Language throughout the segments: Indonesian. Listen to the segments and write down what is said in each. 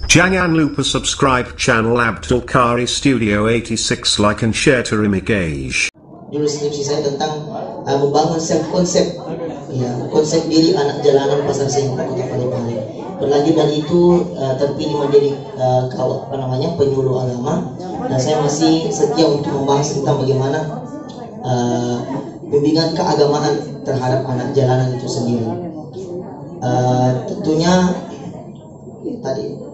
Jangan lupa subscribe channel Abdul Qari Studio 86, like and share to Imigage. Judul skripsi saya tentang membangun konsep konsep diri anak jalanan Pasar Sengkang Kota Parepare. Berlanjut dari itu terpilih menjadi penyuluh agama, dan saya masih setia untuk membahas tentang bagaimana bimbingan keagamaan terhadap anak jalanan itu sendiri. Tentunya tadi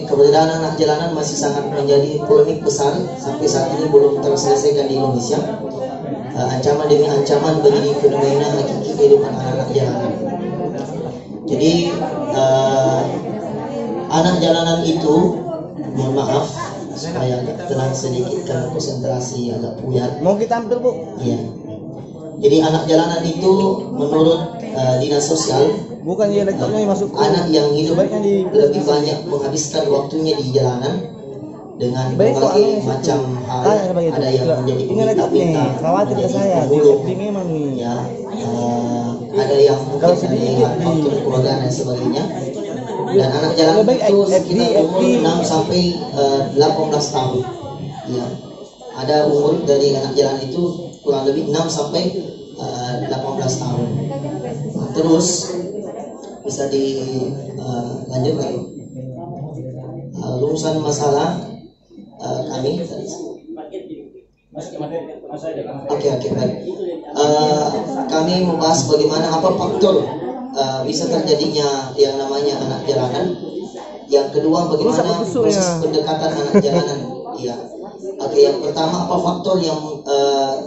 keberadaan anak jalanan masih sangat menjadi polemik besar, sampai saat ini belum terselesaikan di Indonesia. Ancaman demi ancaman bagi fenomena hakiki kehidupan anak-anak jalanan. Jadi anak jalanan itu, mohon maaf supaya agak tenang sedikit karena konsentrasi agak puyat. Mau kita ambil, Bu? Iya. Jadi anak jalanan itu menurut dinas sosial, bukan ya laptopnya masuk anak yang hidup lebih banyak menghabiskan waktunya di jalanan dengan berbagai macam hal. Ada yang menjadi peminta-minta, khawatir ke saya, memang ya, ada yang mungkin melihat faktor keluarga dan sebagainya. Dan anak jalanan itu sekitar umur 6 sampai 18 tahun. Ya. Ada umur dari anak jalanan itu kurang lebih 6 sampai 18 tahun. Terus bisa dilanjutkan rumusan masalah kami tadi. Oke, baik. Kami membahas bagaimana apa faktor bisa terjadinya yang namanya anak jalanan. Yang kedua, bagaimana proses pendekatan anak jalanan. Iya. Oke, yang pertama apa faktor yang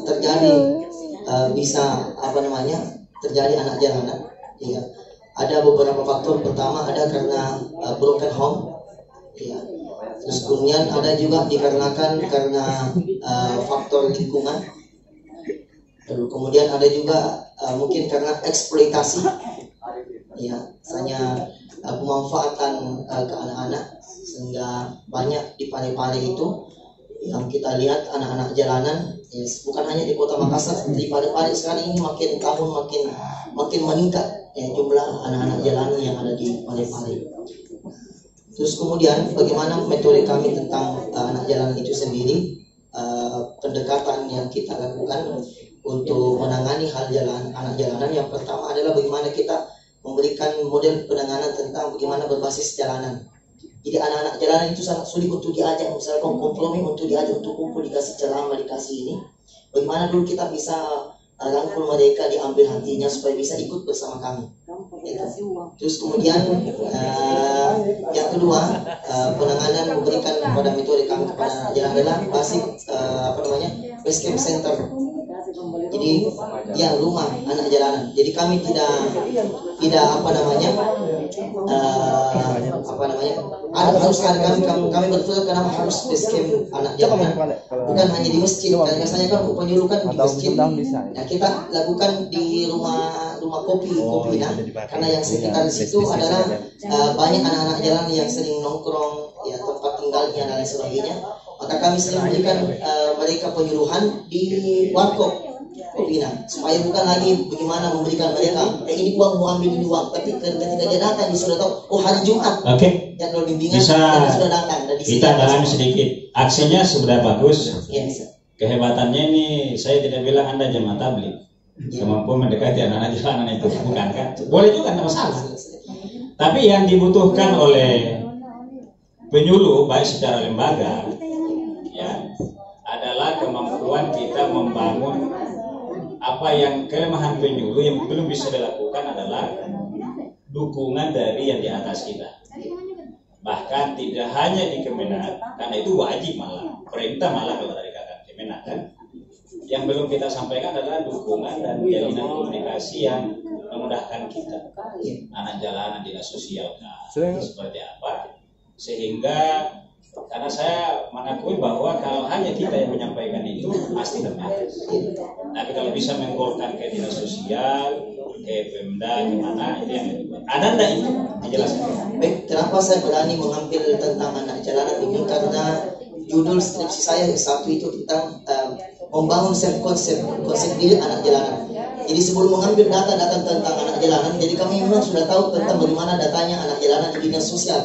terjadi bisa terjadi anak jalanan. Iya. Ada beberapa faktor. Pertama ada karena broken home. Iya. Terus kemudian ada juga dikarenakan karena faktor lingkungan. Lalu kemudian ada juga mungkin karena eksploitasi. Ya, misalnya pemanfaatan ke anak-anak, sehingga banyak di Parepare itu yang kita lihat anak-anak jalanan. Bukan hanya di Kota Makassar, di Parepare sekarang ini makin tahun makin meningkat jumlah anak-anak jalanan yang ada di Parepare. Terus kemudian bagaimana metode kami tentang anak jalanan itu sendiri, pendekatan yang kita lakukan untuk menangani hal anak jalanan. Yang pertama adalah bagaimana kita memberikan model penanganan tentang bagaimana berbasis jalanan. Jadi anak-anak jalanan itu sangat sulit untuk diajak, misalnya kompromi untuk diajak untuk kumpul, dikasih ceramah, dikasih ini. Bagaimana dulu kita bisa rangkul mereka, diambil hatinya supaya bisa ikut bersama kami. Terus kemudian yang kedua, penanganan memberikan kepada metode kami kepada anak jalanan adalah basic base camp center. Jadi ya rumah anak jalanan. Jadi kami tidak harus kami berpikir kenapa harus base camp anak jalanan. Bukan hanya di masjid. Dan biasanya kan penyuluh kan di masjid. Nah, kita lakukan di rumah kopi nah, karena yang sekitar situ adalah banyak anak-anak jalanan yang sering nongkrong, ya, tempat tinggalnya dan lain sebagainya. Maka kami sering memberikan mereka penyuluhan di warkop Kopina, supaya bukan lagi bagaimana memberikan mereka ini uang, mau ambil ini uang, tapi ketika dia datang dia sudah tahu, oh hari Jumat. Oke. Jadwal bimbingan bisa sudah datang. Kita dalami sedikit. Aksinya sudah bagus. Ya, bisa. Kehebatannya ini saya tidak bilang Anda jemaah tabligh. Kemampuan mendekati anak-anak jalanan itu bukan kan? Boleh juga, tidak masalah. Tapi yang dibutuhkan oleh penyuluh baik secara lembaga, ya, adalah kemampuan kita membangun apa yang kelemahan penyuluh yang belum bisa dilakukan adalah dukungan dari yang di atas kita. Bahkan tidak hanya di Kemenak, karena itu wajib malah, perintah malah kalau dari kakak Kemenak kan. Yang belum kita sampaikan adalah dukungan dan jalinan komunikasi yang memudahkan kita. Anak jalanan, dinas sosial, seperti apa. Sehingga karena saya mengakui bahwa kalau hanya kita yang menyampaikan itu pasti terbatas. Tapi kalau bisa menggolkan ke dinas sosial, ke Pemda, kemana, itu yang ada enggak itu dijelaskan. Baik, kenapa saya berani mengambil tentang anak jalanan ini? Karena judul skripsi saya satu itu tentang membangun konsep diri anak jalanan. Jadi sebelum mengambil data-data tentang anak jalanan, jadi kami memang sudah tahu tentang bagaimana datanya anak jalanan di dinas sosial.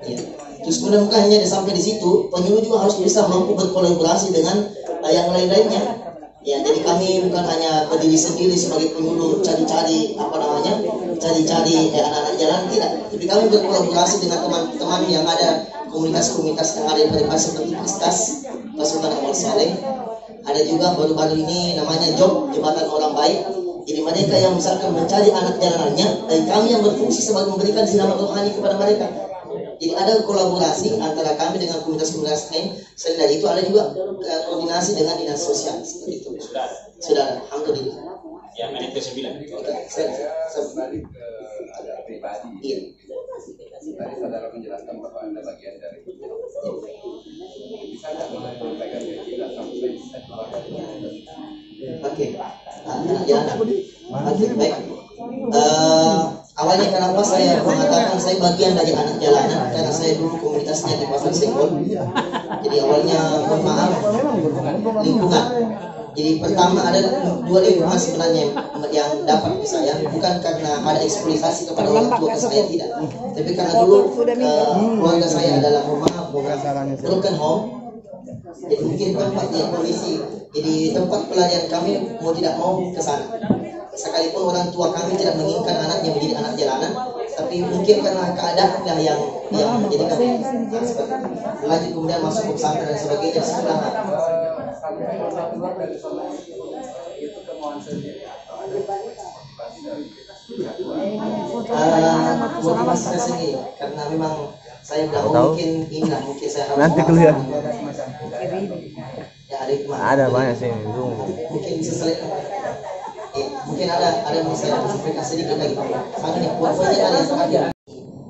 Ya. Terus kemudian bukan hanya sampai di situ, penyuluh juga harus bisa mampu berkolaborasi dengan yang lain-lainnya. Ya, jadi kami bukan hanya berdiri sendiri sebagai penyuluh cari-cari cari-cari anak-anak jalan, tidak. Tapi kami berkolaborasi dengan teman-teman yang ada, komunitas-komunitas yang ada di Parepare seperti Piskas, Pasukan Amal Saleh. Ada juga baru-baru ini namanya JOB, Jembatan Orang Baik. Jadi mereka yang misalkan mencari anak jalanannya, dan kami yang berfungsi sebagai memberikan siraman rohani kepada mereka. Jadi ada kolaborasi antara kami dengan komunitas-komunitas lain. Selain dari itu ada juga koordinasi dengan dinas sosial seperti itu. Sudah, alhamdulillah. Ya, menit ke-9. Kembali ke ada pribadi. Iya. Tadi saudara menjelaskan bahwa Anda bagian dari bisa nggak menyampaikan ke kita sampai Oke. Oke, baik. Awalnya kenapa saya mengatakan saya bagian dari anak jalanan, karena saya dulu komunitasnya di Pasar Senggol. Jadi awalnya mohon maaf lingkungan. Jadi pertama ada dua lingkungan sebenarnya yang dapat di saya, bukan karena ada eksploitasi kepada orang tua saya, tidak, tapi karena dulu keluarga saya adalah broken home. Jadi mungkin tempat yang kondisi, jadi tempat pelarian kami mau tidak mau ke sana. Sekalipun orang tua kami tidak menginginkan anaknya menjadi anak jalanan, tapi mungkin karena keadaan yang menjadikan lanjut kemudian masuk ke pesantren dan sebagainya. Motivasi saya sendiri, karena memang saya bilang mungkin ini lah, mungkin saya harus nanti keluar. Ya, Ada banyak sih. Mungkin bisa selesai. Mungkin ada yang mau saya sampaikan sedikit lagi. Karena nih buat-buatnya ada yang terakhir.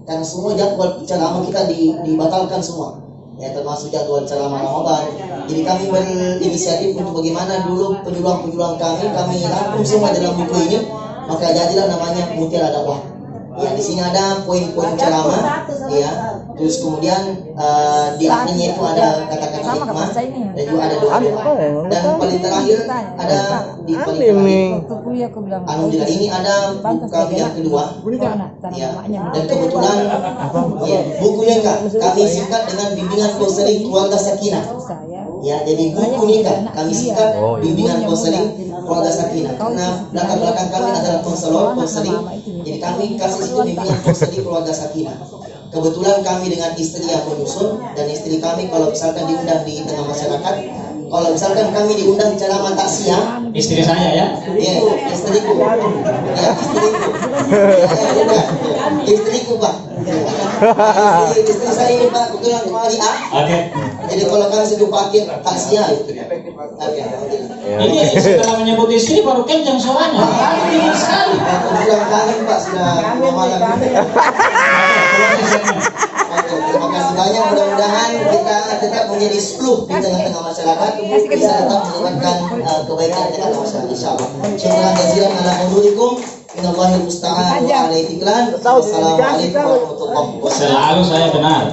Karena semua jadwal ceramah kita dibatalkan semua. Ya, termasuk jadwal ceramah Ramadan. Jadi kami berinisiatif untuk bagaimana dulu penyuluhan-penyuluhan kami rangkum semua dalam buku ini. Maka jadilah namanya Mutiara Dakwah. Ya, di sini ada poin-poin ceramah, ya. Terus kemudian di akhirnya itu ada kata-kata hikmah dan juga ada doa-doa. Dan paling terakhir ada di paling terakhir, alhamdulillah ini ada buku kami yang kedua. Ya, dan kebetulan ya, bukunya kami singkat dengan bimbingan konseling keluarga Sakinah. Ya, jadi buku nikah kami singkat bimbingan konseling keluarga Sakinah. Karena belakang kami adalah konseling. Jadi kami kasih itu bimbingan konseling keluarga Sakinah. Kebetulan kami dengan istri yang menyusun, dan istri kami kalau misalkan diundang di tengah masyarakat, kalau misalkan kami diundang ceramah takziah, Istri saya ya. ya, istriku. Ya, istriku Pak. Istri saya ini Pak, kebetulan kemarin Oke. Jadi kalau kami sudah pakai takziah itu. Oke, Ini setelah menyebut istri baru kencang suaranya. Tinggi sekali. kebetulan kami Pak sudah malam. Terima kasih banyak, mudah-mudahan kita tetap menjadi spluh di tengah-tengah masyarakat, bisa tetap menyebarkan kebaikan di tengah masyarakat, insyaallah. Syukran jazilan ala hudurikum, minallahil musta'an wa alaihi tiklan. Wassalamualaikum warahmatullahi wabarakatuh. Selalu saya benar.